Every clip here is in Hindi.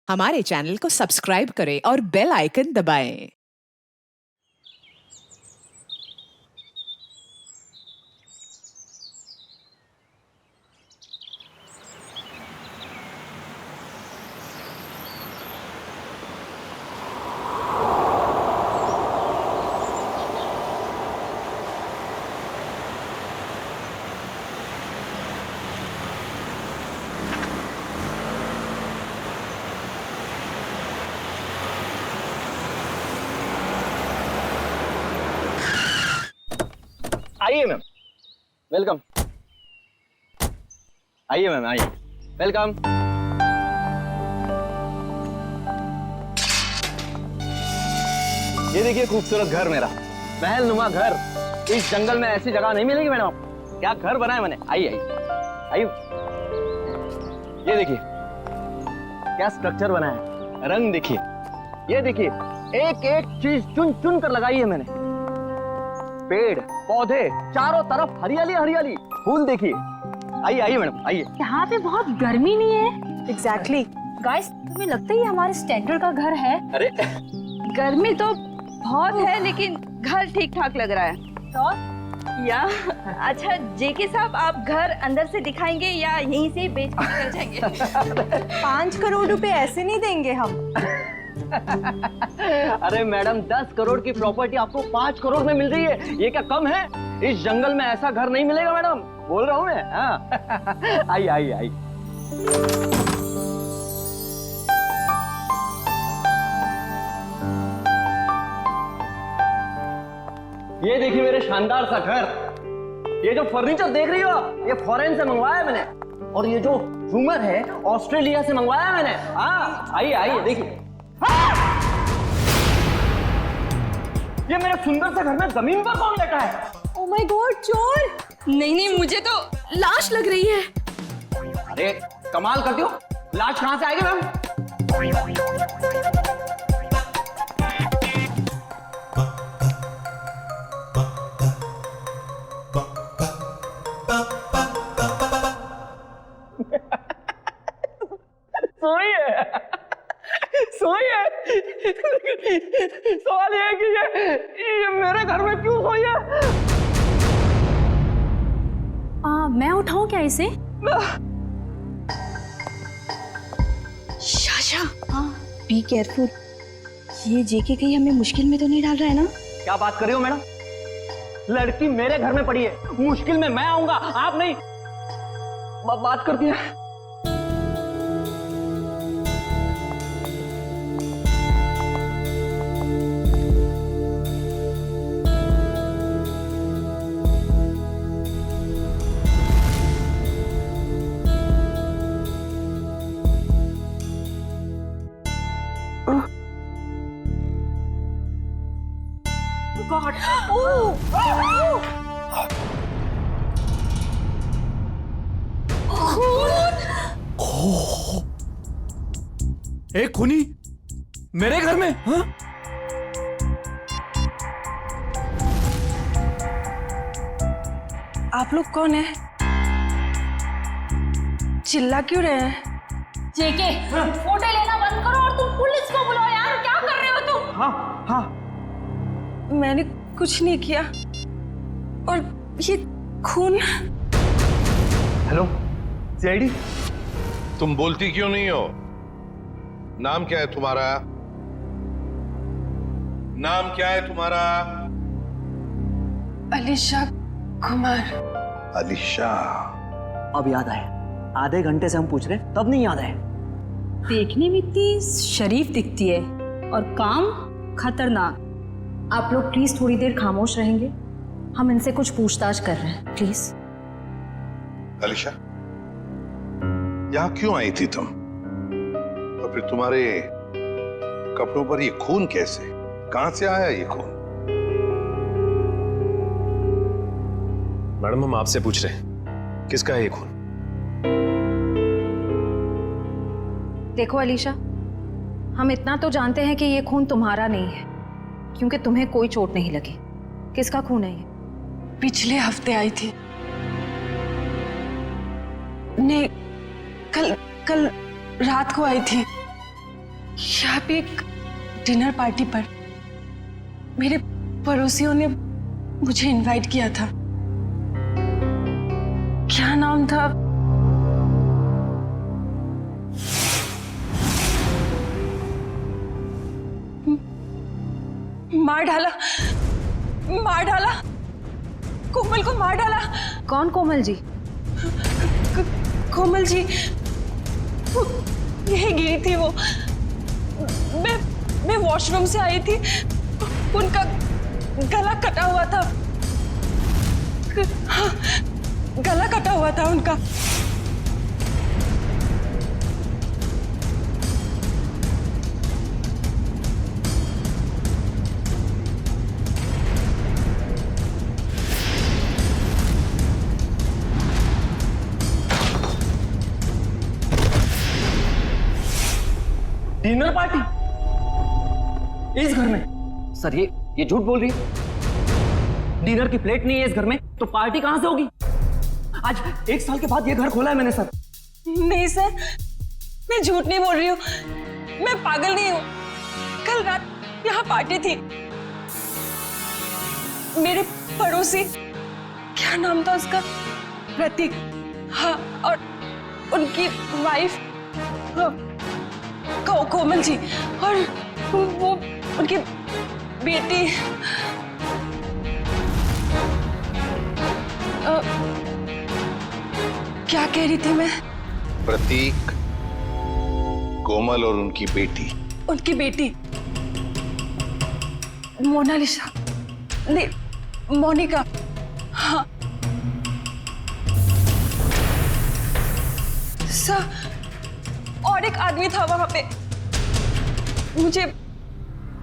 हमारे चैनल को सब्सक्राइब करें और बेल आइकन दबाएं। आइए मैम, वेलकम। आइए मैम, आइए, वेलकम। ये देखिए खूबसूरत घर मेरा, महल नुमा घर। इस जंगल में ऐसी जगह नहीं मिलेगी मैडम। क्या घर बनाया मैंने। आइए आइए आइए, ये देखिए क्या स्ट्रक्चर बनाया है, रंग देखिए, ये देखिए एक एक चीज चुन चुन कर लगाई है मैंने। पेड़ पौधे चारों तरफ हरियाली हरियाली, फूल देखिए। आइए आइए मैडम, आइए। यहाँ पे बहुत गर्मी नहीं है? एग्जैक्टली। गाइस, तुम्हें लगता है ये हमारे स्टैंडर्ड का घर है? अरे गर्मी तो बहुत है, लेकिन घर ठीक ठाक लग रहा है। तो या अच्छा जेके साहब, आप घर अंदर से दिखाएंगे या यहीं से बेच कर निकल जाएंगे? 5 करोड़ रुपए ऐसे नहीं देंगे हम। अरे मैडम, 10 करोड़ की प्रॉपर्टी आपको 5 करोड़ में मिल रही है, ये क्या कम है? इस जंगल में ऐसा घर नहीं मिलेगा मैडम, बोल रहा हूँ मैं। हाँ। आइए आइए आइए। ये देखिए मेरे शानदार सा घर। ये जो फर्नीचर देख रही हो, ये फॉरेन से मंगवाया है मैंने। और ये जो झूमर है, ऑस्ट्रेलिया से मंगवाया है मैंने। हाँ, आइए आइए देखिए। ये मेरे सुंदर से घर में जमीन पर कौन बैठा है? ओह माय गॉड, चोर! नहीं नहीं, मुझे तो लाश लग रही है। अरे कमाल करती हो, लाश कहां से आएगी मैम? सोई है। सवाल ये है कि ये मेरे घर में क्यों सोई है? मैं उठाऊं क्या इसे? शाशा, हाँ, बी केयरफुल। ये जेके कहीं हमें मुश्किल में तो नहीं डाल रहा है ना? क्या बात कर रही हो मैडम? लड़की मेरे घर में पड़ी है, मुश्किल में मैं आऊंगा, आप नहीं। बात करती है। गॉड! एक खूनी मेरे घर में? हाँ? आप लोग कौन है? चिल्ला क्यों रहे हैं? जेके, फोटो लेना बंद करो और तुम पुलिस को बुलाओ यार। क्या कर रहे हो तुम? हाँ हाँ, मैंने कुछ नहीं किया। और ये खून। Hello CID. तुम बोलती क्यों नहीं हो? नाम क्या है तुम्हारा? नाम क्या है तुम्हारा? अलीशा कुमार। अलीशा। अब याद आया, आधे घंटे से हम पूछ रहे, तब नहीं याद आया। देखने में इतनी शरीफ दिखती है और काम खतरनाक। आप लोग प्लीज थोड़ी देर खामोश रहेंगे? हम इनसे कुछ पूछताछ कर रहे हैं, प्लीज। अलीशा, यहां क्यों आई थी तुम? और फिर तुम्हारे कपड़ों पर ये खून कैसे? कहां से आया ये खून? मैडम, हम आपसे पूछ रहे हैं, किसका है ये खून? देखो अलीशा, हम इतना तो जानते हैं कि ये खून तुम्हारा नहीं है, क्योंकि तुम्हें कोई चोट नहीं लगी। किसका खून है ये? पिछले हफ्ते आई थी। नहीं, कल रात को आई थी। यहाँ पे एक डिनर पार्टी पर मेरे पड़ोसियों ने मुझे इनवाइट किया था। क्या नाम था? मार डाला कोमल को, मार डाला। कौन कोमल जी? कोमल जी यही गिरी थी वो। मैं वॉशरूम से आई थी, उनका गला कटा हुआ था। हाँ, गला कटा हुआ था उनका। डिनर पार्टी इस घर में? सर ये झूठ बोल रही है। डिनर की प्लेट नहीं है इस घर में, तो पार्टी कहां से होगी? आज 1 साल के बाद ये घर खोला है मैंने सर। नहीं सर, मैं झूठ नहीं बोल रही हूँ, मैं पागल नहीं हूँ। कल रात यहाँ पार्टी थी। मेरे पड़ोसी, क्या नाम था उसका? प्रतीक। हाँ, और उनकी वाइफ कोमल जी, और वो उनकी बेटी क्या कह रही थी मैं? प्रतीक, कोमल और उनकी बेटी। उनकी बेटी मोनालिसा, नहीं मोनिका। हाँ सर, और एक आदमी था वहां पे, मुझे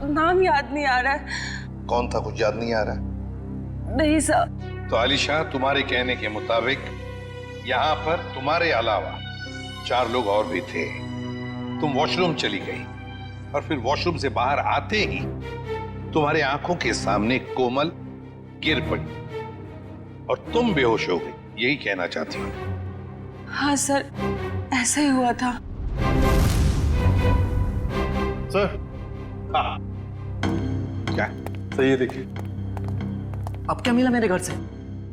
नाम याद नहीं आ रहा है। कौन था, कुछ याद नहीं आ रहा? नहीं सर। तो आलिशा, तुम्हारे कहने के मुताबिक यहाँ पर तुम्हारे अलावा 4 लोग और भी थे। तुम वॉशरूम चली गई और फिर वॉशरूम से बाहर आते ही तुम्हारे आंखों के सामने कोमल गिर पड़ी और तुम बेहोश हो गई। यही कहना चाहती हूँ? हाँ सर, ऐसा ही हुआ था। सर। हाँ, क्या सही है, देखिए। अब क्या मिला मेरे घर से?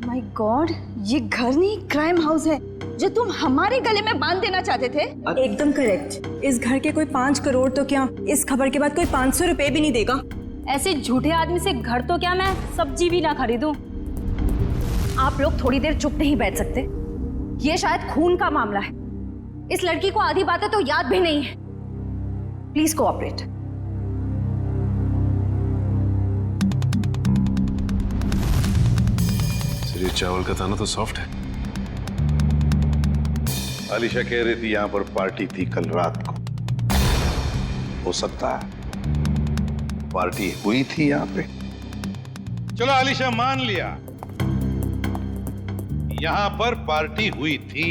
माय गॉड, ये घर नहीं क्राइम हाउस है जो तुम हमारे गले में बांध देना चाहते थे। एकदम करेक्ट। इस घर के कोई 5 करोड़ तो क्या, इस खबर के बाद कोई 500 रुपए भी नहीं देगा। ऐसे झूठे आदमी से घर तो क्या, मैं सब्जी भी ना खरीदूं। आप लोग थोड़ी देर चुप नहीं बैठ सकते? ये शायद खून का मामला है। इस लड़की को आधी बातें तो याद भी नहीं है। Please cooperate. सर, ये चावल का दाना तो सॉफ्ट है। आलिशा कह रही थी यहाँ पर पार्टी थी कल रात को। हो सकता है पार्टी हुई थी यहाँ पे। चलो आलिशा, मान लिया यहाँ पर पार्टी हुई थी,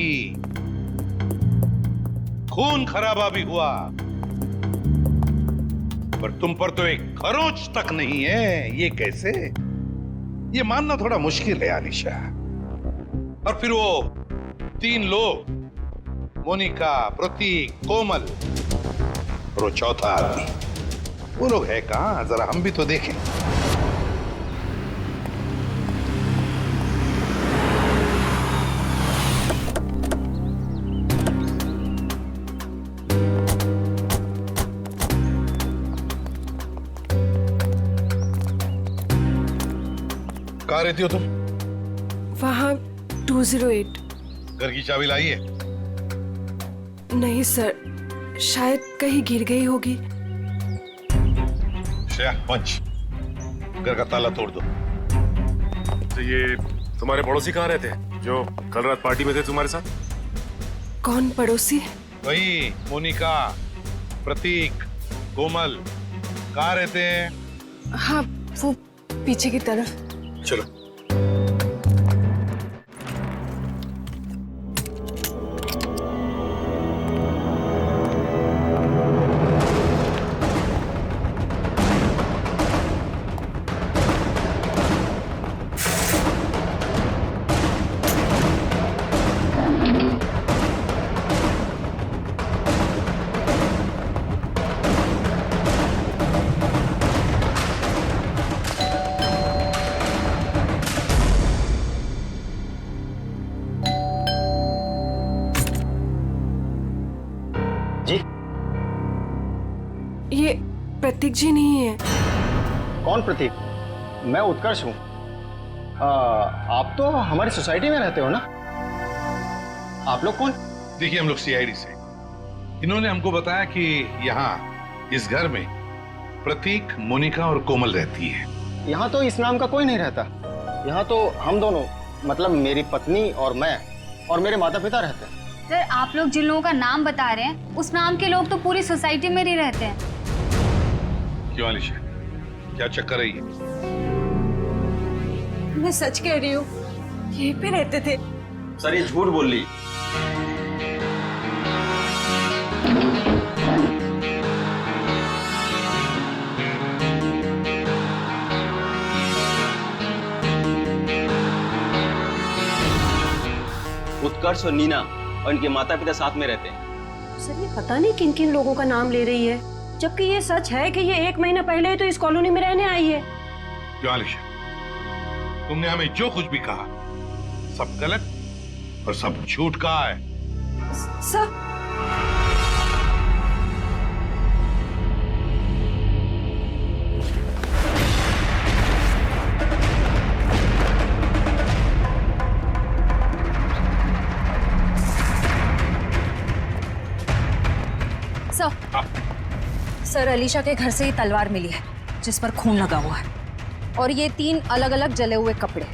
खून खराबा भी हुआ, पर तुम पर तो एक खरोच तक नहीं है। ये कैसे? ये मानना थोड़ा मुश्किल है आलिशा। और फिर वो 3 लोग, मोनिका, प्रतीक, कोमल और वो चौथा आदमी, वो लोग है कहां? जरा हम भी तो देखें। कहाँ रहती हो तुम? वहाँ 208। घर की चाबी लाई है? नहीं सर, शायद कहीं गिर गई होगी। श्रेया, पंच, घर का ताला तोड़ दो। तो ये तुम्हारे पड़ोसी कहाँ रहते हैं जो कल रात पार्टी में थे तुम्हारे साथ? कौन पड़ोसी? वही मोनिका, प्रतीक, कोमल। कहाँ रहते हैं? हाँ, वो पीछे की तरफ। चलो। ये प्रतीक जी नहीं है। कौन प्रतीक? मैं उत्कर्ष हूँ। आप तो हमारी सोसाइटी में रहते हो ना? आप लोग कौन? देखिए, हम लोग सीआईडी से। इन्होंने हमको बताया कि यहाँ इस घर में प्रतीक, मोनिका और कोमल रहती है। यहाँ तो इस नाम का कोई नहीं रहता। यहाँ तो हम दोनों, मतलब मेरी पत्नी और मैं और मेरे माता पिता रहते हैं। सर, आप लोग जिन लोगों का नाम बता रहे हैं उस नाम के लोग तो पूरी सोसाइटी में ही रहते हैं। क्यों अलीशा, क्या चक्कर है ये? मैं सच कह रही हूँ, यहीं पे रहते थे। सर ये झूठ बोल रही। उत्कर्ष और नीना और इनके माता पिता साथ में रहते हैं। सर, ये पता नहीं किन किन लोगों का नाम ले रही है, जबकि ये सच है कि ये 1 महीना पहले ही तो इस कॉलोनी में रहने आई है। क्यों अलीशा, तुमने हमें जो कुछ भी कहा सब गलत और सब झूठ कहा है। सर, सर, अलीशा के घर से ही तलवार मिली है जिस पर खून लगा हुआ है, और ये 3 अलग अलग जले हुए कपड़े।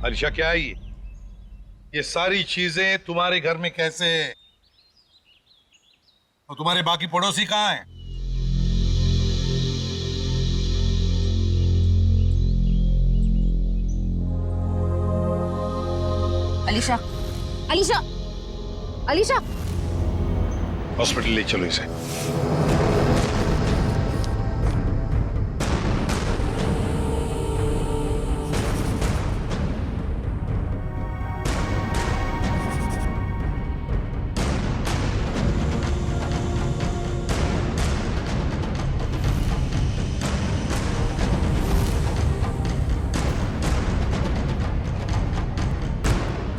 अलीशा, क्या है ये सारी चीजें तुम्हारे घर में कैसे? और तुम्हारे बाकी पड़ोसी कहाँ हैं? अलीशा, अलीशा, अलीशा! हॉस्पिटल ले चलो इसे।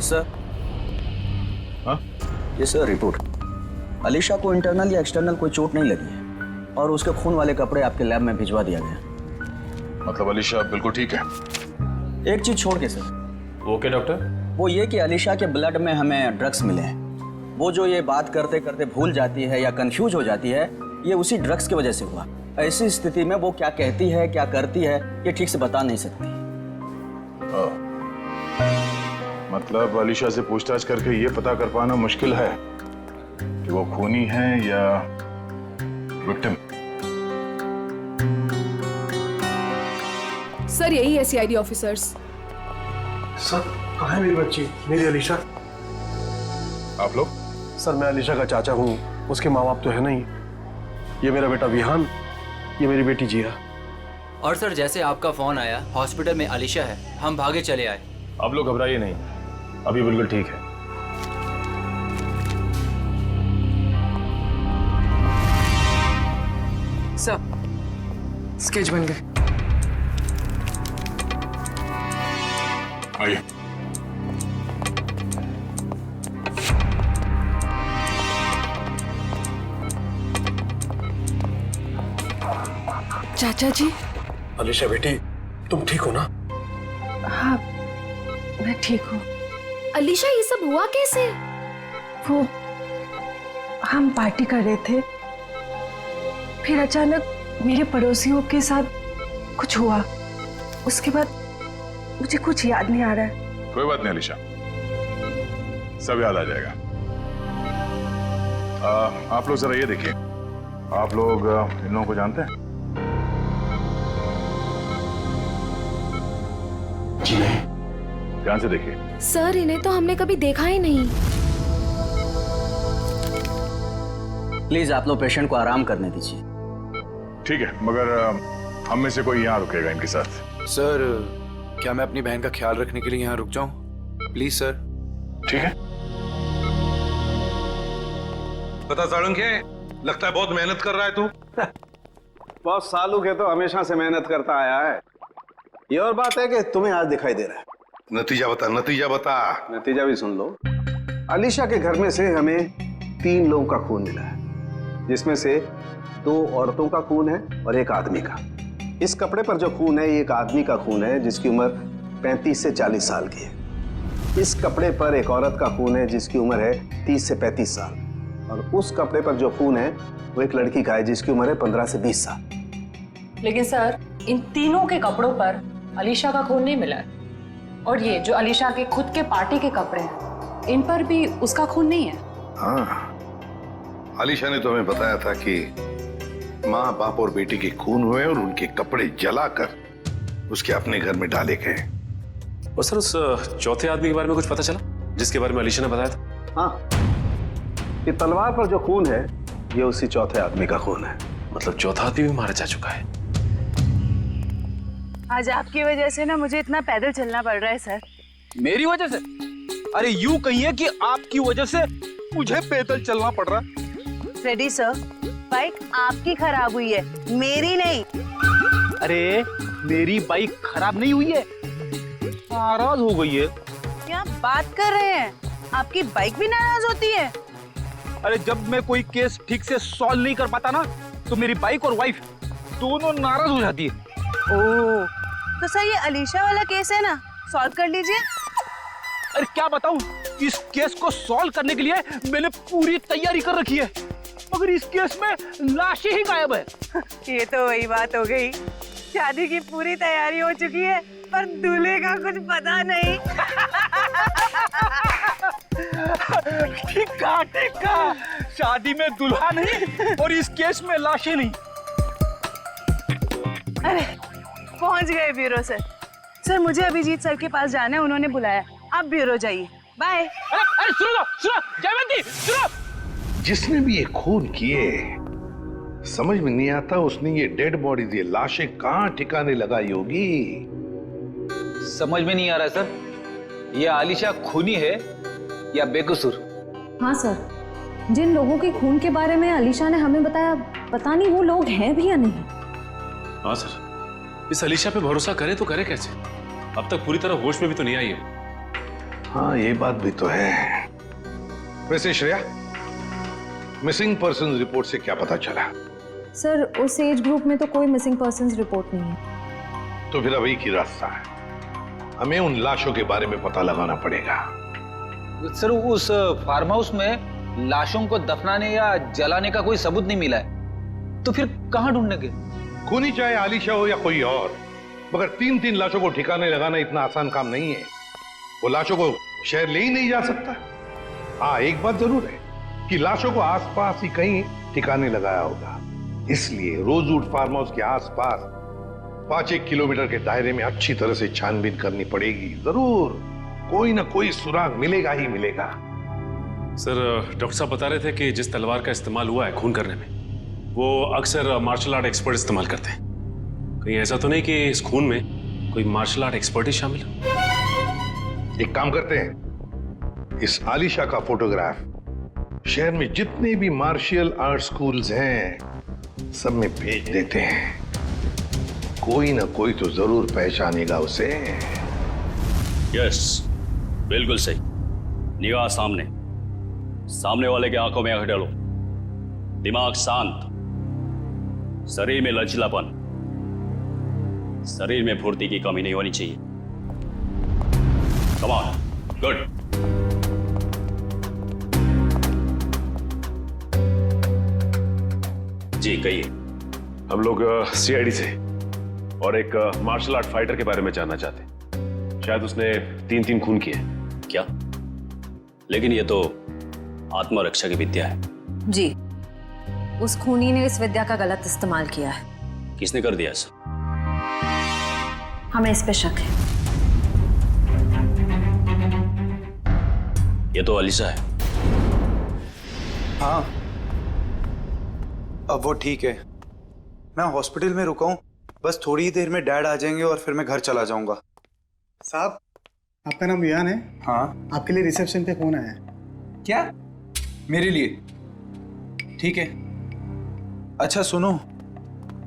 सर, हाँ? ये सर रिपोर्ट। अलीशा को इंटरनल या एक्सटर्नल कोई चोट नहीं लगी है और उसके खून वाले कपड़े आपके लैब में भिजवा दिया गया। मतलब अलीशा बिल्कुल ठीक है? एक चीज छोड़ के सर। Okay doctor. वो ये कि अलीशा के ब्लड में हमें ड्रग्स मिले हैं। वो जो ये बात करते करते भूल जाती है या कंफ्यूज हो जाती है, ये उसी ड्रग्स की वजह से हुआ। ऐसी स्थिति में वो क्या कहती है, क्या करती है, ये ठीक से बता नहीं सकती। मतलब अलीशा से पूछताछ करके ये पता कर पाना मुश्किल है कि वो खूनी है या विक्टिम। सर, यही है सीआईडी ऑफिसर्स। सर, कहाँ है मेरी बच्ची, मेरी अलीशा? आप लोग? सर, मैं अलीशा का चाचा हूँ, उसके माँ बाप तो है नहीं। ये मेरा बेटा विहान, ये मेरी बेटी जिया। और सर, जैसे आपका फोन आया हॉस्पिटल में अलीशा है, हम भागे चले आए। आप लोग घबराइए नहीं, अभी बिल्कुल ठीक है। सर, स्केच बन गए। आइए। चाचा जी। अलीशा बेटी, तुम ठीक हो ना? हाँ, मैं ठीक हूँ। अलीशा, ये सब हुआ कैसे? वो हम पार्टी कर रहे थे, फिर अचानक मेरे पड़ोसियों के साथ कुछ हुआ। उसके बाद मुझे कुछ याद नहीं आ रहा है। कोई बात नहीं अलीशा, सब याद आ जाएगा। आप लोग जरा ये देखिए, आप लोग इन लोगों को जानते हैं? जी नहीं। ध्यान से देखिए। सर, इन्हें तो हमने कभी देखा ही नहीं। प्लीज आप लोग पेशेंट को आराम करने दीजिए। ठीक है, मगर हम में से कोई यहाँ रुकेगा इनके साथ? सर, क्या मैं अपनी बहन का ख्याल रखने के लिए यहाँ रुक जाऊं? Please sir. ठीक है। पता साळुंखे, लगता है बहुत मेहनत कर रहा है तू। बहुत सालों के तो हमेशा से मेहनत करता आया है। ये और बात है कि तुम्हें आज दिखाई दे रहा है। नतीजा बता, नतीजा बता। नतीजा भी सुन लो। अलीशा के घर में से हमें 3 लोगों का खून मिला है, जिसमें से 2 औरतों का खून है और 1 आदमी का। इस कपड़े पर जो खून है ये एक आदमी का खून है जिसकी उम्र 35 से 40 साल की है। इस कपड़े पर एक औरत का खून है जिसकी उम्र है 30 से 35 साल, और उस कपड़े पर जो खून है वो एक लड़की का है जिसकी उम्र है 15 से 20 साल। लेकिन सर, इन तीनों के कपड़ों पर अलीशा का खून नहीं मिला है, और ये जो अलीशा के खुद के पार्टी के कपड़े हैं इन पर भी उसका खून नहीं है। हाँ, अलीशा ने तो हमें बताया था कि माँ बाप और बेटी के खून हुए और उनके कपड़े जलाकर उसके अपने घर में डाले गए। और सर, उस चौथे आदमी के बारे में कुछ पता चला जिसके बारे में अलीशा ने बताया था? हाँ, ये तलवार पर जो खून है ये उसी चौथे आदमी का खून है। मतलब चौथा आदमी भी मारा जा चुका है। आज आपकी वजह से ना मुझे इतना पैदल चलना पड़ रहा है सर। मेरी वजह से? अरे यूं कहिए कि आपकी वजह से मुझे पैदल चलना पड़ रहा है। फ्रेडी सर, बाइक आपकी खराब हुई है, मेरी नहीं। अरे मेरी बाइक खराब नहीं हुई है, नाराज हो गई है। क्या बात कर रहे हैं? आपकी बाइक भी नाराज होती है? अरे जब मैं कोई केस ठीक से सॉल्व नहीं कर पाता ना तो मेरी बाइक और वाइफ दोनों नाराज हो जाती है। ओह, तो सर ये अलीशा वाला केस है ना, सॉल्व कर लीजिए। अरे क्या बताऊं, इस केस को सॉल्व करने के लिए मैंने पूरी तैयारी कर रखी है, मगर इस केस में लाशें ही गायब है। ये तो वही बात हो गई, शादी की पूरी तैयारी हो चुकी है पर दूल्हे का कुछ पता नहीं। ठीक कहा, शादी में दुल्हा नहीं और इस केस में लाशें नहीं। अरे पहुंच गए ब्यूरो सर। सर मुझे अभिजीत सर के पास जाना है, उन्होंने बुलाया। आप ब्यूरो जाइए, बाय। अरे सुनो जयवंती, सुनो। जिसने भी ये खून किए, समझ में नहीं आता उसने ये डेड बॉडी, ये लाशें कहाँ ठिकाने लगाई होगी। समझ में नहीं आ रहा सर, ये आलिशा खूनी है या बेकसूर? हाँ सर, जिन लोगों के खून के बारे में अलीशा ने हमें बताया, पता नहीं वो लोग हैं भी या नहीं। हाँ सर, इस अलीशा पे भरोसा करें तो करें कैसे? अब तक पूरी तरह होश में भी तो नहीं आई है। हाँ, ये बात भी तो है। वैसे श्रेया, मिसिंग पर्सन रिपोर्ट से क्या पता चला? सर उस एज ग्रुप में तो कोई मिसिंग पर्संस रिपोर्ट नहीं है। तो फिर अब एक ही रास्ता है, हमें उन लाशों के बारे में पता लगाना पड़ेगा। सर उस फार्म हाउस में लाशों को दफनाने या जलाने का कोई सबूत नहीं मिला है, तो फिर कहाँ ढूंढने के? खूनी चाहे आलिशा हो या कोई और, मगर 3-3 लाशों को ठिकाने लगाना इतना आसान काम नहीं है। वो लाशों को शहर ले ही नहीं जा सकता। हाँ, एक बात जरूर है कि लाशों को आसपास ही कहीं ठिकाने लगाया होगा, इसलिए रोजवुड फार्म हाउस के आसपास 5-1 किलोमीटर के दायरे में अच्छी तरह से छानबीन करनी पड़ेगी। जरूर कोई ना कोई सुराग मिलेगा ही मिलेगा। सर, डॉक्टर साहब बता रहे थे कि जिस तलवार का इस्तेमाल हुआ है खून करने में, वो अक्सर मार्शल आर्ट एक्सपर्ट इस्तेमाल करते हैं। कहीं ऐसा तो नहीं कि इस खून में कोई मार्शल आर्ट एक्सपर्ट ही शामिल हो? एक काम करते हैं, इस आलिशा का फोटोग्राफ शहर में जितने भी मार्शल आर्ट स्कूल्स हैं सब में भेज देते हैं। कोई ना कोई तो जरूर पहचानेगा उसे। यस, बिल्कुल सही। निगाह सामने, सामने वाले के आंखों में आंख डालो, दिमाग शांत, शरीर में लचीलापन, शरीर में फुर्ती की कमी नहीं होनी चाहिए। Come on, good. जी कहिए। हम लोग सीआईडी से और एक मार्शल आर्ट फाइटर के बारे में जानना चाहते हैं। शायद उसने 3 खून किए। क्या? लेकिन ये तो आत्मरक्षा की विद्या है। जी, उस खूनी ने इस विद्या का गलत इस्तेमाल किया है। किसने कर दिया ऐसा? हमें इस पे शक है। ये तो अलीशा है। हाँ, अब वो ठीक है। मैं हॉस्पिटल में रुका हूँ, बस थोड़ी ही देर में डैड आ जाएंगे और फिर मैं घर चला जाऊंगा। साहब, आपका नाम विहान है? हाँ। आपके लिए रिसेप्शन पे फोन आया है। क्या? मेरे लिए? ठीक है। अच्छा सुनो,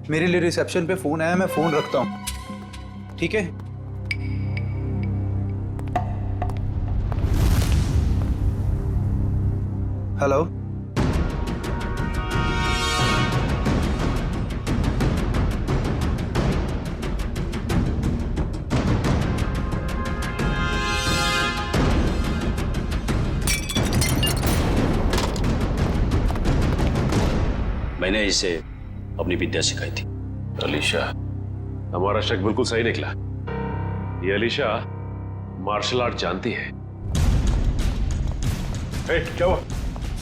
मेरे लिए रिसेप्शन पे फोन आया, मैं फोन रखता हूँ, ठीक है? हेलो, मैंने इसे अपनी विद्या सिखाई थी। अलीशा, हमारा शक बिल्कुल सही निकला। ये अलीशा मार्शल आर्ट जानती है। क्या हुआ?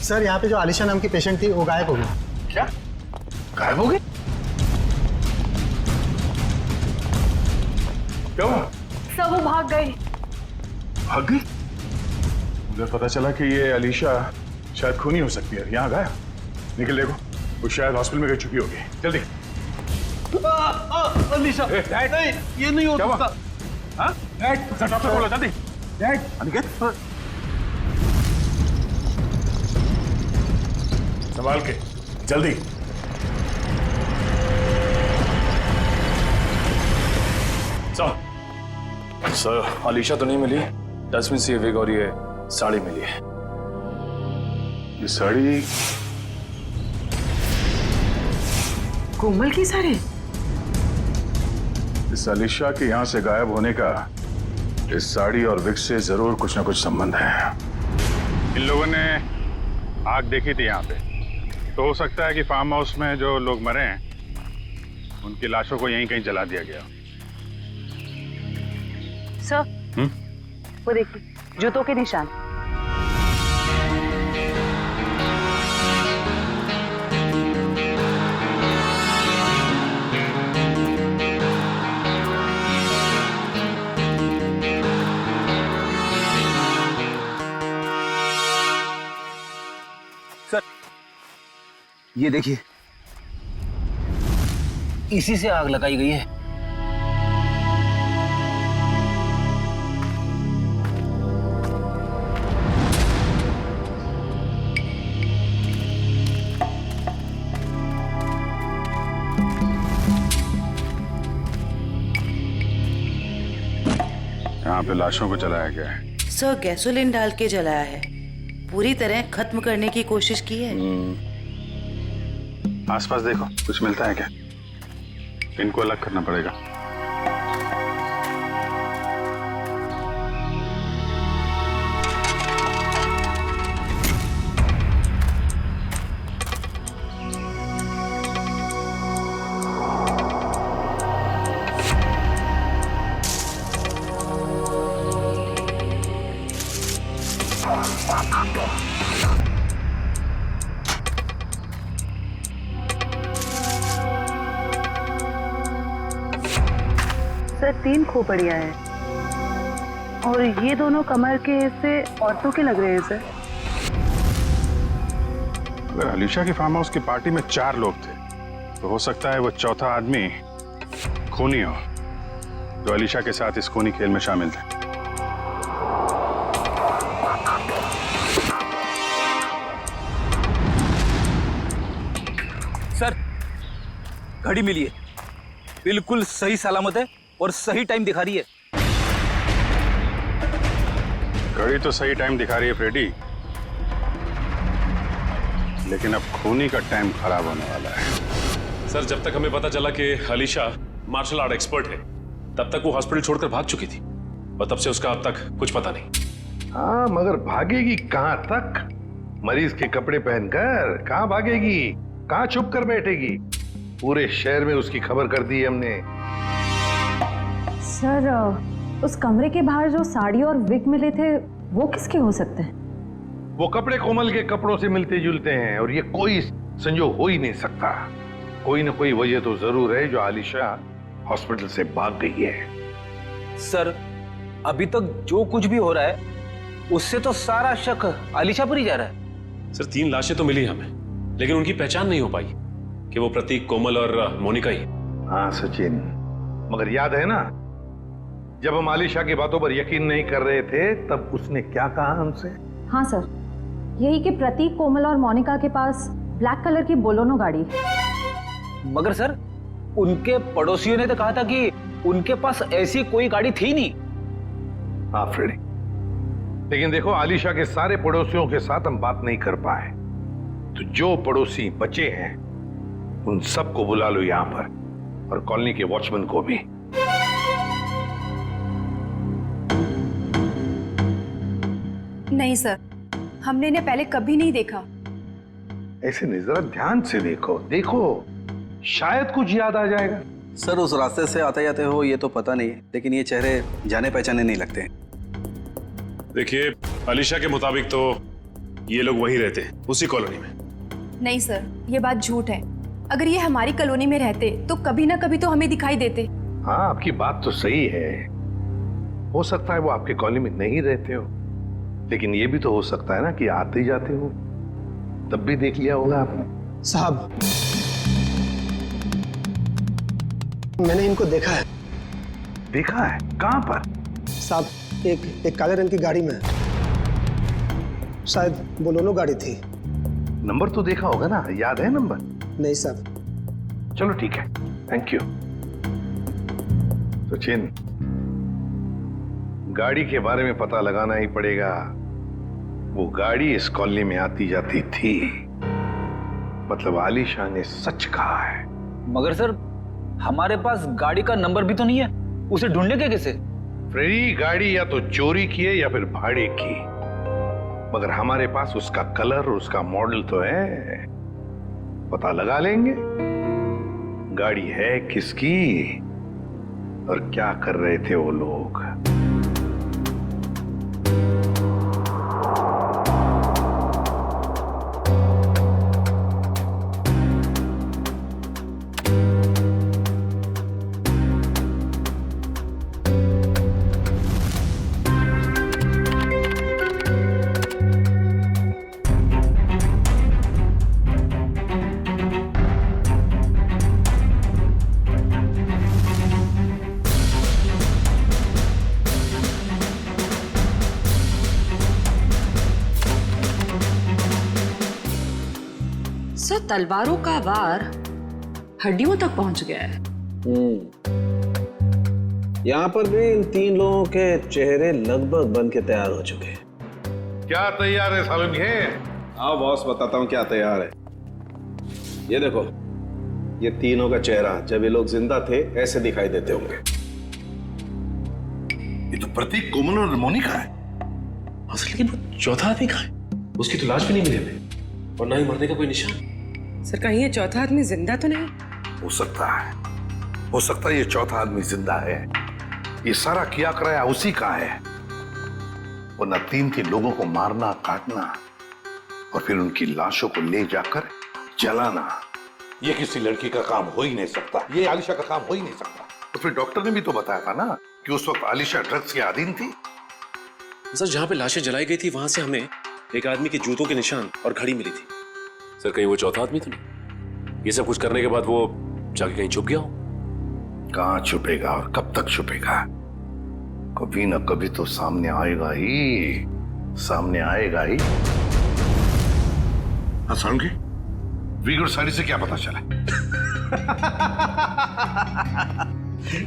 सर यहाँ पे जो आलिशा नाम की पेशेंट थी वो गायब हो गई। क्या गायब हो गई? क्या हुआ? सब वो भाग गई। भाग गई? मुझे पता चला कि ये अलीशा शायद खूनी हो सकती है। यहाँ गायब? निकल देखो, वो शायद हॉस्पिटल में गई चुकी होगी। जल्दी। अलीशा, नहीं, ये नहीं हो सकता। हाँ? डॉक्टर बोलो जल्दी। अनिकेत, संभाल के, जल्दी। सर, अलीशा तो नहीं मिली। डस्टबिन से ये विग और ये साड़ी मिली है। ये साड़ी कोमल की साड़ी? इस अलीशा के यहाँ से गायब होने का इस साड़ी और विग से जरूर कुछ ना कुछ संबंध है। इन लोगों ने आग देखी थी यहाँ पे, तो हो सकता है कि फार्म हाउस में जो लोग मरे हैं उनकी लाशों को यहीं कहीं जला दिया गया। सर, वो देखिए, जूतों के निशान। सर, ये देखिए, इसी से आग लगाई गई है। यहाँ पे लाशों को जलाया गया है। सर, गैसोलीन डाल के जलाया है। पूरी तरह खत्म करने की कोशिश की है। आसपास देखो, कुछ मिलता है क्या? इनको अलग करना पड़ेगा। सर, 3 खोपड़ियां हैं और ये दोनों कमर के हिस्से औरतों के लग रहे हैं सर। अगर अलीशा की फार्म हाउस की पार्टी में 4 लोग थे तो हो सकता है वो चौथा आदमी खूनी हो, जो अलीशा के साथ इस खूनी खेल में शामिल थे। सर, घड़ी मिली है, बिल्कुल सही सलामत है और सही टाइम दिखा रही है। घड़ी तो सही टाइम दिखा रही है फ्रेडी, लेकिन अब खूनी का टाइम खराब होने वाला है। सर, जब तक हमें पता चला कि अलीशा मार्शल आर्ट एक्सपर्ट है, तब तक वो हॉस्पिटल छोड़कर भाग चुकी थी और तब से उसका अब तक कुछ पता नहीं। हाँ, मगर भागेगी कहां तक? मरीज के कपड़े पहनकर कहां भागेगी? कहां छुप कर बैठेगी? पूरे शहर में उसकी खबर कर दी है हमने। सर, उस कमरे के बाहर जो साड़ी और विग मिले थे वो किसके हो सकते हैं? वो कपड़े कोमल के कपड़ों से मिलते जुलते हैं और ये कोई संजोग हो ही नहीं सकता। कोई ना कोई वजह तो जरूर है जो आलिशा हॉस्पिटल से भाग गई है। सर, अभी तक जो कुछ भी हो रहा है उससे तो सारा शक आलिशा पर ही जा रहा है। सर, 3 लाशें तो मिली हमें, लेकिन उनकी पहचान नहीं हो पाई कि वो प्रतीक, कोमल और मोनिका ही। हाँ सचिन, मगर याद है ना, जब हम आलिशा की बातों पर यकीन नहीं कर रहे थे तब उसने क्या कहा हमसे? हाँ सर, यही कि प्रतीक, कोमल और मोनिका के पास ब्लैक कलर की बोलोनो गाड़ी है। मगर सर, उनके पड़ोसियों ने तो कहा था कि उनके पास ऐसी कोई गाड़ी थी नहीं। हाँ फ्रेडी, लेकिन देखो, आलिशा के सारे पड़ोसियों के साथ हम बात नहीं कर पाए, तो जो पड़ोसी बचे हैं उन सबको बुला लो यहां पर, और कॉलोनी के वॉचमैन को भी। नहीं सर, हमने इन्हें पहले कभी नहीं देखा। ऐसे नहीं, जरा ध्यान से देखो देखो, शायद कुछ याद आ जाएगा। सर उस रास्ते से आते जाते हो ये तो पता नहीं है, लेकिन ये चेहरे जाने पहचाने नहीं लगते। देखिए, अलीशा के मुताबिक तो ये लोग वहीं रहते हैं, उसी कॉलोनी में। नहीं सर, ये बात झूठ है। अगर ये हमारी कॉलोनी में रहते तो कभी ना कभी तो हमें दिखाई देते। हाँ, आपकी बात तो सही है, हो सकता है वो आपके कॉलोनी में नहीं रहते हो, लेकिन ये भी तो हो सकता है ना कि आते जाते हो, तब भी देख लिया होगा आपने। साहब, मैंने इनको देखा है। देखा है? कहां पर? साहब, एक काले रंग की गाड़ी में, शायद बोलेरो गाड़ी थी। नंबर तो देखा होगा ना, याद है नंबर? नहीं साहब। चलो ठीक है, थैंक यू। सचिन, गाड़ी के बारे में पता लगाना ही पड़ेगा। वो गाड़ी इस कॉलोनी में आती जाती थी, मतलब आलिशा ने सच कहा है। मगर सर, हमारे पास गाड़ी का नंबर भी तो नहीं है, उसे ढूंढने के कैसे? फ्रेडी, गाड़ी या तो चोरी की है या फिर भाड़े की, मगर हमारे पास उसका कलर और उसका मॉडल तो है, पता लगा लेंगे गाड़ी है किसकी और क्या कर रहे थे वो लोग। सर, तलवारों का वार हड्डियों तक पहुंच गया है। यहाँ पर भी इन 3 लोगों के चेहरे लगभग बन के तैयार हो चुके हैं। क्या तैयार है सालन के? हाँ बॉस, बताता हूँ क्या तैयार है। ये देखो, ये तीनों का चेहरा जब ये लोग जिंदा थे ऐसे दिखाई देते होंगे। ये तो प्रतीक, कोमल और मोनिका है। असल लेकिन वो चौथा आदमी कहाँ है? उसकी तो लाश भी नहीं मिली हमें, और ना ही मरने का कोई निशान। सर, कहीं ये चौथा आदमी जिंदा तो नहीं? हो सकता है ये चौथा आदमी जिंदा है। ये सारा किया कराया उसी का है, वरना 3 लोगों को मारना, काटना और फिर उनकी लाशों को ले जाकर जलाना, ये किसी लड़की का काम हो ही नहीं सकता, ये आलिशा का काम हो ही नहीं सकता। तो फिर डॉक्टर ने भी तो बताया था ना कि उस वक्त आलिशा ड्रग्स के अधीन थी। सर, जहां पे लाशें जलाई गई थी वहां से हमें एक आदमी के जूतों के निशान और घड़ी मिली थी। सर, कहीं वो चौथा आदमी तो नहीं? ये सब कुछ करने के बाद वो जाके कहीं छुप गया हो? कहां छुपेगा और कब तक छुपेगा? कभी ना कभी तो सामने आएगा ही, सामने आएगा ही। हाँ सुनोगे, विग और साड़ी से क्या पता चला?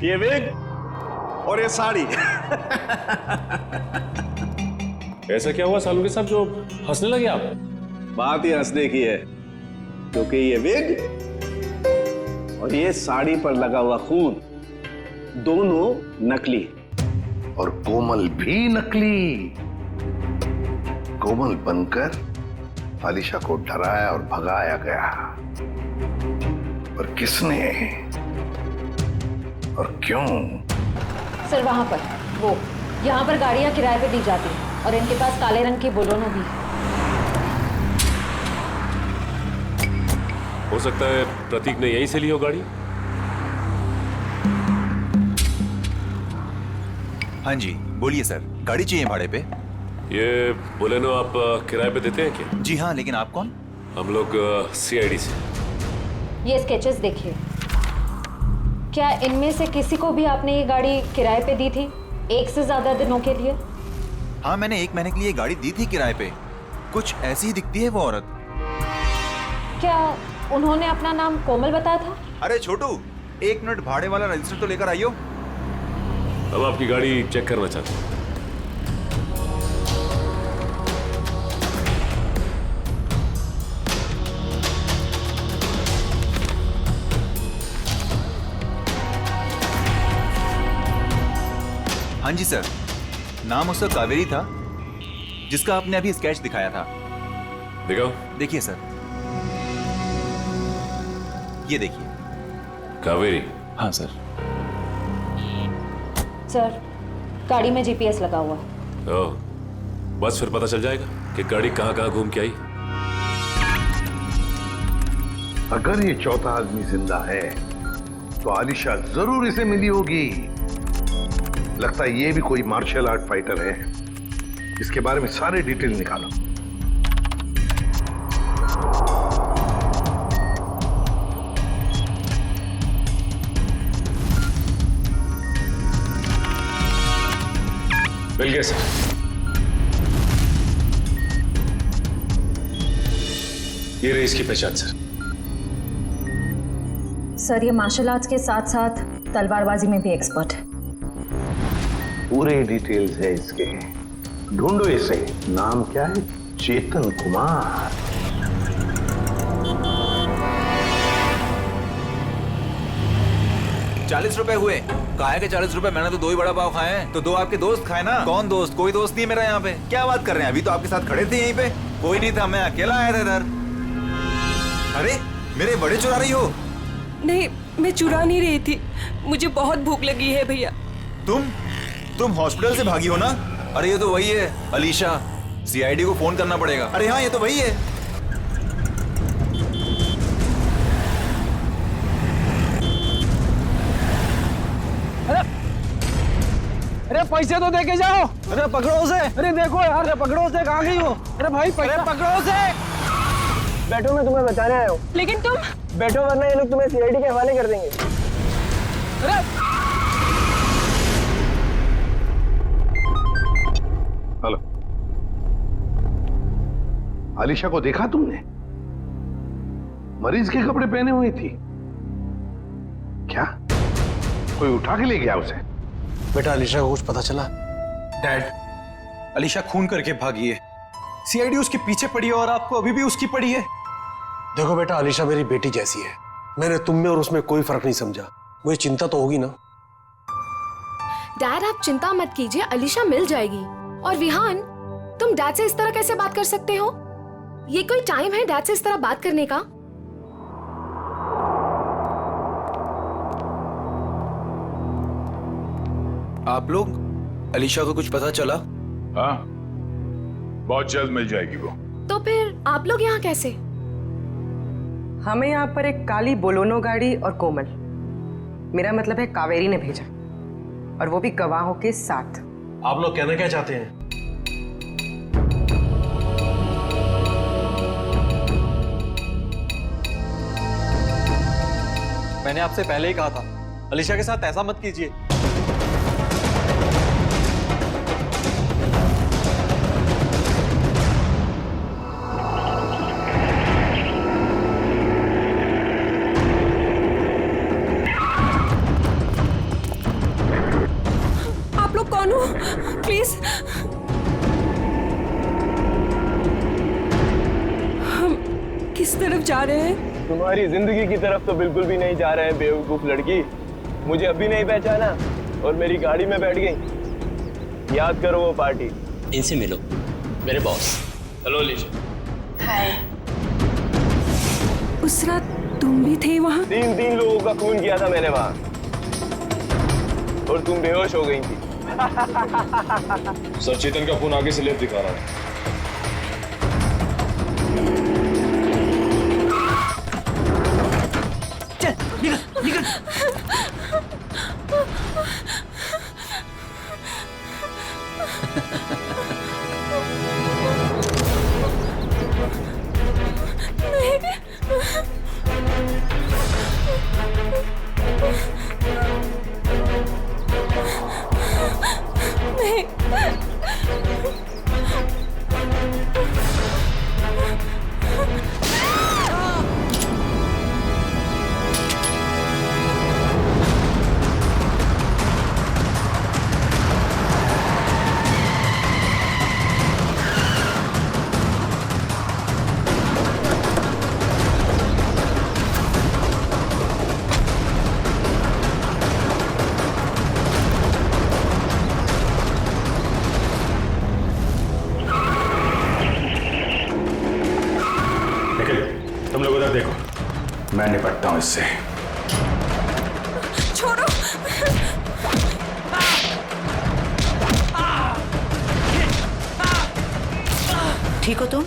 ये विग और ये साड़ी। ऐसा क्या हुआ सालुंके साहब जो हंसने लगे आप? बात ही हंसने की है, क्योंकि ये विग और ये साड़ी पर लगा हुआ खून दोनों नकली, और कोमल भी नकली। कोमल बनकर आलिशा को डराया और भगाया गया, पर किसने और क्यों? सर, वहां पर वो, यहाँ पर गाड़ियां किराए पे दी जाती हैं और इनके पास काले रंग की बोलेरो भी। हो सकता है प्रतीक ने यहीं से ली हो गाड़ी। हाँ जी, बोलिए सर, गाड़ी चाहिए भाड़े पे? ये बोलेनो आप किराए पे देते हैं क्या? जी हाँ, लेकिन आप कौन? हम लोग CID से। ये स्केचेस देखिए, क्या इनमें से किसी को भी आपने ये गाड़ी किराए पे दी थी 1 से ज्यादा दिनों के लिए? हाँ, मैंने 1 महीने के लिए गाड़ी दी थी किराए पे। कुछ ऐसी ही दिखती है वो औरत। क्या उन्होंने अपना नाम कोमल बताया था? अरे छोटू, 1 मिनट, भाड़े वाला रजिस्टर तो लेकर आइयो। हम आपकी गाड़ी चेक करना चाहते हैं। हाँ जी सर, नाम उसका कावेरी था, जिसका आपने अभी स्केच दिखाया था। दिखाओ। देखिए सर। ये देखिए। कावेरी। हाँ सर। सर गाड़ी में जीपीएस लगा हुआ है। ओह, बस फिर पता चल जाएगा कि गाड़ी कहाँ कहाँ घूम के आई। अगर ये चौथा आदमी जिंदा है तो आलिशा जरूर इसे मिली होगी। लगता है ये भी कोई मार्शल आर्ट फाइटर है। इसके बारे में सारे डिटेल निकालो। मिल गया सर। ये रही इसकी पहचान सर। सर ये मार्शल आर्ट्स के साथ साथ तलवारबाजी में भी एक्सपर्ट है। पूरे डिटेल्स है इसके। ढूंढो इसे। नाम क्या है? चेतन कुमार। ₹40 हुए। काहे के ₹40? मैंने तो 2 ही बड़ा पाव खाए हैं। तो 2 आपके दोस्त खाए ना। कौन दोस्त? कोई दोस्त नहीं है मेरा यहाँ पे। क्या बात कर रहे हैं? अभी तो आपके साथ खड़े थे यहीं पे। कोई नहीं था, मैं अकेला आया था इधर। अरे मेरे बड़े चुरा रही हो? नहीं, मैं चुरा नहीं रही थी, मुझे बहुत भूख लगी है भैया। तुम हॉस्पिटल से भागी हो ना? अरे ये तो वही है अलीशा। सीआईडी को फोन करना पड़ेगा। अरे हाँ, ये तो वही है। अरे पैसे तो देके जाओ। अरे पकड़ो उसे। अरे देखो यार, अरे पकड़ो उसे। कहाँ गई हो? अरे भाई पैसे पकड़ो उसे। बैठो, मैं तुम्हें बचाने आया हूँ। लेकिन तुम बैठो वरना ये लोग तुम्हें सीआईडी के हवाले कर देंगे। अरे हेलो, आलिशा को देखा तुमने? मरीज के कपड़े पहने हुई थी। क्या कोई उठा के ले गया उसे? बेटा आलिशा को कुछ पता चला? डैड, अलीशा खून करके भागी है। सीआईडी उसके पीछे पड़ी है और आपको अभी भी उसकी पड़ी है। देखो बेटा, आलिशा मेरी बेटी जैसी है। मैंने तुम में और उसमें कोई फर्क नहीं समझा। मुझे चिंता तो होगी ना। डैड आप चिंता मत कीजिए, अलीशा मिल जाएगी। और विहान, तुम डैड से इस तरह कैसे बात कर सकते हो? ये कोई टाइम है डैड से इस तरह बात करने का? आप लोग, अलीशा को कुछ पता चला? हाँ, बहुत जल्द मिल जाएगी वो। तो फिर आप लोग यहाँ कैसे? हमें यहाँ पर एक काली बोलोनो गाड़ी और कोमल, मेरा मतलब है कावेरी ने भेजा, और वो भी गवाहों के साथ। आप लोग कहना क्या चाहते हैं? मैंने आपसे पहले ही कहा था, अलीशा के साथ ऐसा मत कीजिए। आप लोग कौन हो? प्लीज, हम किस तरफ जा रहे हैं? तुम्हारी जिंदगी की तरफ तो बिल्कुल भी नहीं जा रहे हैं बेवकूफ लड़की। मुझे अभी नहीं पहचाना और मेरी गाड़ी में बैठ गई। याद करो वो पार्टी। इनसे मिलो, मेरे बॉस। हेलो अलीशा। हाय। उस रात तुम भी थे वहाँ? 3 लोगों का खून किया था मैंने वहाँ, और तुम बेहोश हो गई थी। सर, चेतन का फोन आगे से लेफ्ट दिखा रहा है। मैं निपटता हूं इससे। छोड़ो। ठीक हो तुम?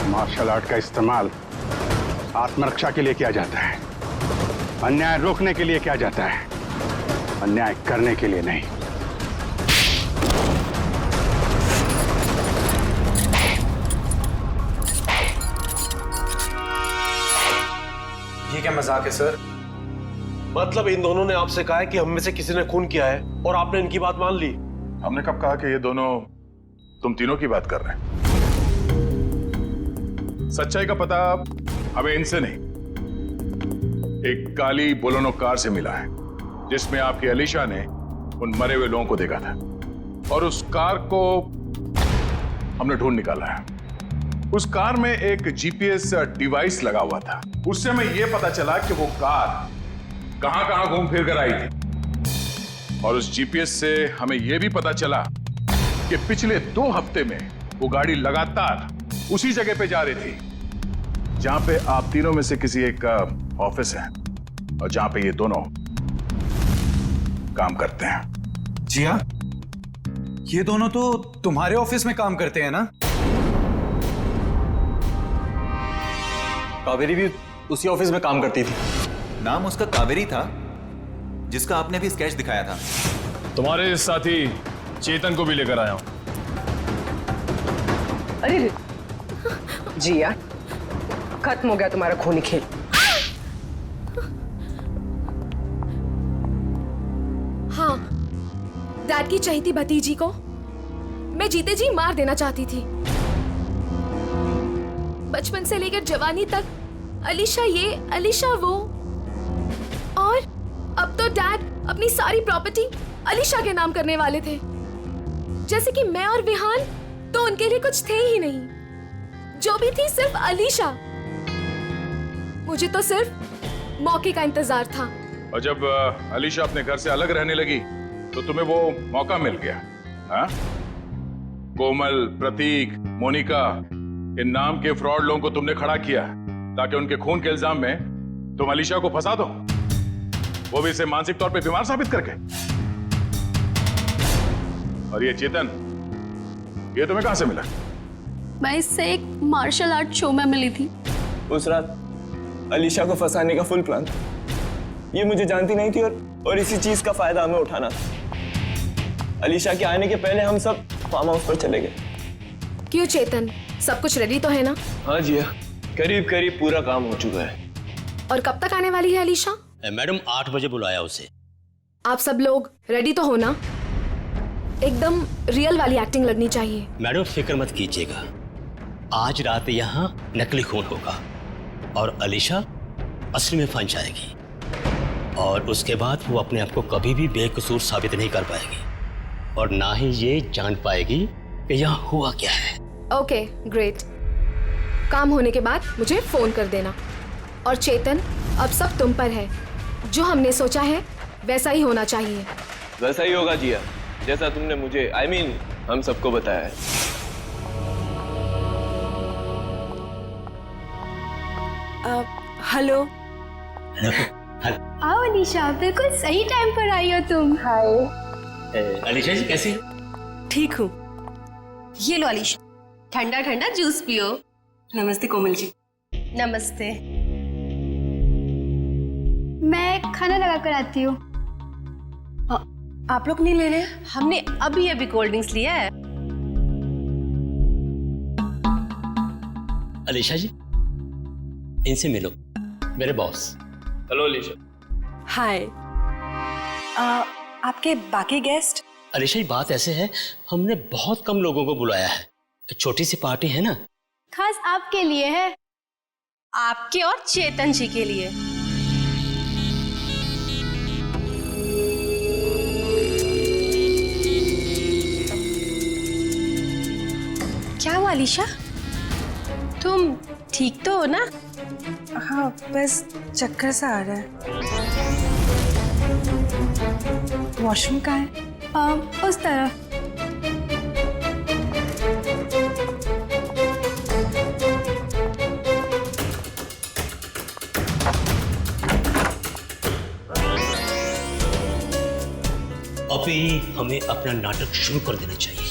मार्शल आर्ट का इस्तेमाल आत्मरक्षा के लिए किया जाता है, अन्याय रोकने के लिए किया जाता है, अन्याय करने के लिए नहीं। ये क्या मजाक है सर? मतलब इन दोनों ने आपसे कहा है कि हम में से किसी ने खून किया है और आपने इनकी बात मान ली? हमने कब कहा कि ये दोनों तुम तीनों की बात कर रहे हैं? सच्चाई का पता हमें इनसे नहीं, एक काली बोलेरो कार से मिला है जिसमें आपकी अलीशा ने उन मरे हुए लोगों को देखा था और उस कार को हमने ढूंढ निकाला है। उस कार में एक जीपीएस डिवाइस लगा हुआ था। उससे हमें यह पता चला कि वो कार कहां-कहां घूम फिर कर आई थी और उस जीपीएस से हमें यह भी पता चला कि पिछले 2 हफ्ते में वो गाड़ी लगातार उसी जगह पे जा रही थी जहां पे आप तीनों में से किसी एक का ऑफिस है और जहां पे ये दोनों काम करते हैं। जी हाँ, ये दोनों तो तुम्हारे ऑफिस में काम करते हैं ना? कावेरी भी उसी ऑफिस में काम करती थी। नाम उसका कावेरी था जिसका आपने भी स्केच दिखाया था। तुम्हारे साथी चेतन को भी लेकर आया हूं। अरे जिया, खत्म हो गया तुम्हारा खूनी खेल। हाँ, डैड की चहेती भतीजी को मैं जीते जी मार देना चाहती थी। बचपन से लेकर जवानी तक अलीशा ये अलीशा वो, और अब तो डैड अपनी सारी प्रॉपर्टी अलीशा के नाम करने वाले थे, जैसे कि मैं और विहान तो उनके लिए कुछ थे ही नहीं। जो भी थी सिर्फ अलीशा। मुझे तो सिर्फ मौके का इंतजार था। और जब अलीशा अपने घर से अलग रहने लगी तो तुम्हें वो मौका मिल गया। हाँ? कोमल, प्रतीक, मोनिका, इन नाम के फ्रॉड लोगों को तुमने खड़ा किया ताकि उनके खून के इल्जाम में तुम अलीशा को फंसा दो, वो भी इसे मानसिक तौर पे बीमार साबित करके। और ये चेतन, ये तुम्हें कहां से मिला? मैं इससे एक मार्शल आर्ट शो में मिली थी। उस रात अलीशा को फंसाने का फुल प्लान था। ये मुझे जानती नहीं थी और इसी चीज का फायदा हमें उठाना था। अलीशा के आने के पहले हम सब फार्म हाउस पर चले गए। क्यों चेतन, सब कुछ रेडी तो है ना? हाँ जी, करीब करीब पूरा काम हो चुका है। और कब तक आने वाली है अलीशा? मैडम 8 बजे बुलाया उसे। आप सब लोग रेडी तो हो ना? एकदम रियल वाली एक्टिंग लगनी चाहिए। मैडम फिक्र मत कीजिएगा, आज रात यहाँ नकली खून होगा और अलीशा असली में फंस जाएगी और उसके बाद वो अपने आप को कभी भी बेकसूर साबित नहीं कर पाएगी और ना ही ये जान पाएगी कि यहाँ हुआ क्या है। Okay, great. काम होने के बाद मुझे फोन कर देना। और चेतन, अब सब तुम पर है। जो हमने सोचा है वैसा ही होना चाहिए। वैसा ही होगा जिया, जैसा तुमने मुझे हम सबको बताया है। हेलो। आओ अलीशा, बिल्कुल सही टाइम पर आई हो तुम। हाय। अलीशा जी कैसी? ठीक हूँ। ये लो अलीशा, ठंडा ठंडा जूस पियो। नमस्ते कोमल जी। नमस्ते। मैं खाना लगा कर आती हूँ। आप लोग नहीं ले रहे? हमने अभी अभी कोल्ड ड्रिंक्स लिया है। अलीशा जी, इनसे मिलो, मेरे बॉस। हेलो अलीशा। हाय। आपके बाकी गेस्ट? अलीशा, बात ऐसे है, हमने बहुत कम लोगों को बुलाया है, छोटी सी पार्टी है ना। खास आपके लिए है, आपके और चेतन जी के लिए। क्या हुआ अलीशा? तुम ठीक तो हो ना? हाँ, बस चक्कर सा आ रहा है। वॉशरूम कहाँ है? उस तरफ। अभी हमें अपना नाटक शुरू कर देना चाहिए।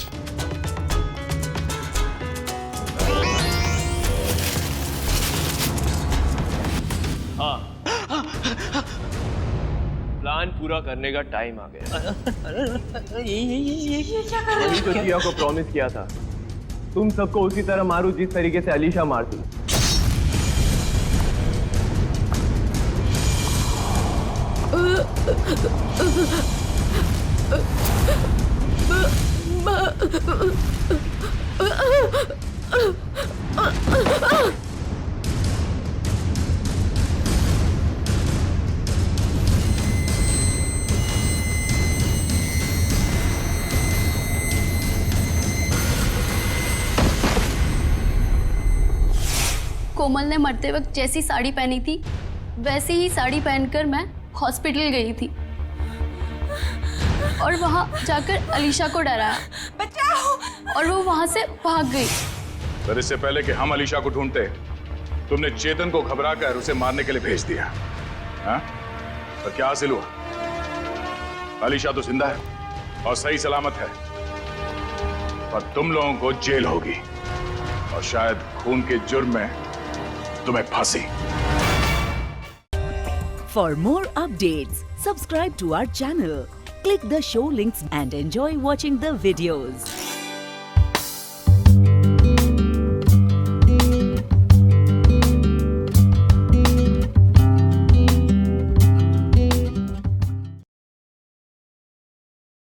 हाँ, प्लान पूरा करने का टाइम आ गया। वही तो जिया को प्रॉमिस किया था, तुम सबको उसी तरह मारूं जिस तरीके से अलीशा मारती। कोमल ने मरते वक्त जैसी साड़ी पहनी थी वैसी ही साड़ी पहनकर मैं हॉस्पिटल गई थी और वहां जाकर अलीशा को डराया, बचाओ, और वो वहां से भाग गई। पर इससे पहले कि हम अलीशा को ढूंढते, तुमने चेतन को घबराकर उसे मारने के लिए भेज दिया। हाँ? पर क्या हासिल हुआ? अलीशा तो जिंदा है और सही सलामत है, पर तुम लोगों को जेल होगी और शायद खून के जुर्म में तुम्हें फांसी। For more updates, subscribe to our channel, click the show links and enjoy watching the videos.